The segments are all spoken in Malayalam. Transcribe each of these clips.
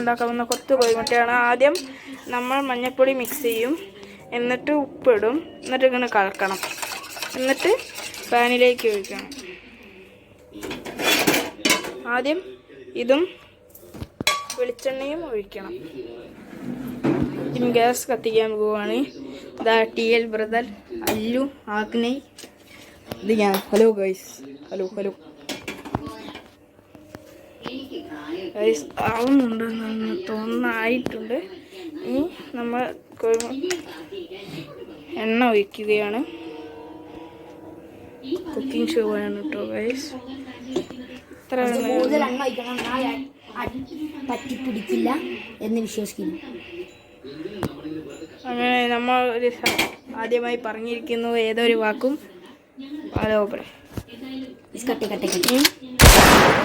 ഉണ്ടാക്കാവുന്ന കൊത്തു കോഴിമുട്ടയാണ്. ആദ്യം നമ്മൾ മഞ്ഞൾപ്പൊടി മിക്സ് ചെയ്യും, എന്നിട്ട് ഉപ്പിടും, എന്നിട്ട് ഇങ്ങനെ കലക്കണം, എന്നിട്ട് പാനിലേക്ക് ഒഴിക്കണം. ആദ്യം ഇതും വെളിച്ചെണ്ണയും ഒഴിക്കണം. ഇനി ഗ്യാസ് കത്തിക്കാൻ പോവുകയാണ്. ഇതാ TL ബ്രദർ, അല്ലു, ആഗ്നേയ്, ഇത് ഞാൻ. Hello guys, hello guys. ആവുന്നുണ്ടെന്ന് തോന്നായിട്ടുണ്ട്. ഇനി നമ്മൾ എണ്ണ ഒഴിക്കുകയാണ്. കുക്കിംഗ് ഷോ ആണ് കേട്ടോ ഗൈസ്. ഇത്ര പറ്റിപ്പിടിക്കില്ല എന്ന് വിശ്വസിക്കുന്നു. അങ്ങനെ നമ്മൾ ഒരു ആദ്യമായി പറഞ്ഞിരിക്കുന്നു ഏതൊരു വാക്കും ആലോപനം.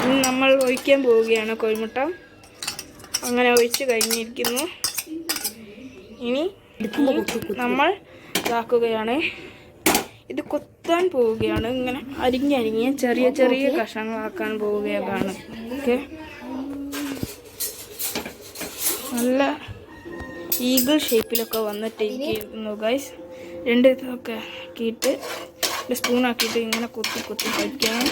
ഇനി നമ്മൾ ഒഴിക്കാൻ പോവുകയാണ് കോഴിമുട്ട. അങ്ങനെ ഒഴിച്ച് കഴിഞ്ഞിരിക്കുന്നു. ഇനി നമ്മൾ ഇതാക്കുകയാണ്. ഇത് കൊത്താൻ പോവുകയാണ്. ഇങ്ങനെ അരിഞ്ഞ് ചെറിയ ചെറിയ കഷ്ണങ്ങളാക്കാൻ പോവുകയാണ്. ഓക്കെ, നല്ല ഈഗിൾ ഷേപ്പിലൊക്കെ വന്നിട്ടിരിക്കുന്നു ഗൈസ്. രണ്ട് ഇതൊക്കെ ആക്കിയിട്ട് സ്പൂണാക്കിയിട്ട് ഇങ്ങനെ കൊത്തി കഴിക്കണം.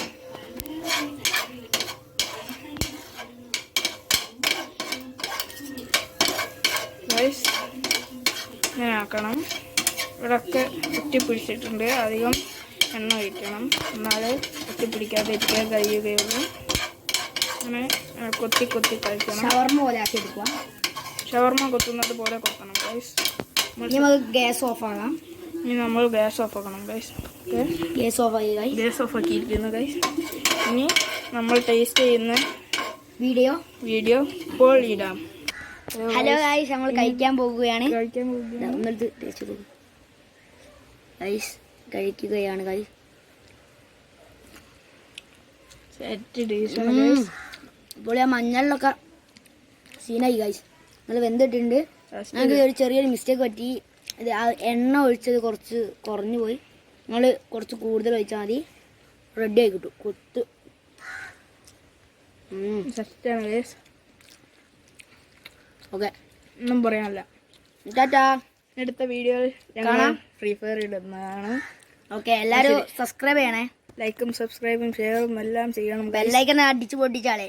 ഗൈസ് ഇങ്ങനെ ആക്കണം. ഇവിടെയൊക്കെ ഒറ്റിപ്പിടിച്ചിട്ടുണ്ട്. അധികം എണ്ണ ഒഴിക്കണം, എന്നാലേ ഒറ്റിപ്പിടിക്കാതെ ഇരിക്കാൻ കഴിയുകയുള്ളൂ. അങ്ങനെ കൊത്തി കഴിക്കണം. ഷവർമ പോലെ ആക്കി എടുക്കുക. ഷവർമ കൊത്തുന്നത് പോലെ കൊത്തണം ഗൈസ്. ഇനി നമുക്ക് ഗ്യാസ് ഓഫ് ആകാം. ഇനി നമ്മൾ ഗ്യാസ് ഓഫ് ആക്കണം ഗൈസ്. ഗ്യാസ് ഓഫ് ആക്കിയിരിക്കുന്നു ഗൈസ്. ഇനി നമ്മൾ ടേസ്റ്റ് ചെയ്യുന്ന വീഡിയോ ഇപ്പോൾ ഇടാം. ഹലോ ഗൈസ്, നമ്മൾ കഴിക്കാൻ പോകുകയാണ്. ഗൈസ് കഴിക്കുകയാണ് ഗൈസ്. ഇപ്പോൾ ആ മഞ്ഞളിലൊക്കെ സീനായി ഗൈസ്. നമ്മൾ വെന്തിട്ടുണ്ട്. ഞങ്ങൾക്ക് ഒരു ചെറിയൊരു മിസ്റ്റേക്ക് പറ്റി. ഇത് എണ്ണ ഒഴിച്ചത് കുറച്ച് കുറഞ്ഞു പോയി. നിങ്ങൾ കുറച്ച് കൂടുതൽ ഒഴിച്ചാൽ മതി. റെഡി ആയി കിട്ടും. കൊത്ത് ഓക്കെ, ഒന്നും പറയാനില്ല. ടാറ്റാ. അടുത്ത വീഡിയോയിൽ കാണാം. ഫ്രീ ഫയർ ഇടുന്നതാണ്. ഓക്കെ, എല്ലാവരും സബ്സ്ക്രൈബ് ചെയ്യണേ. ലൈക്കും സബ്സ്ക്രൈബും ഷെയറും എല്ലാം ചെയ്യണം. ബെല്ലൈക്കൺ അടിച്ചു പൊട്ടിച്ചാളേ.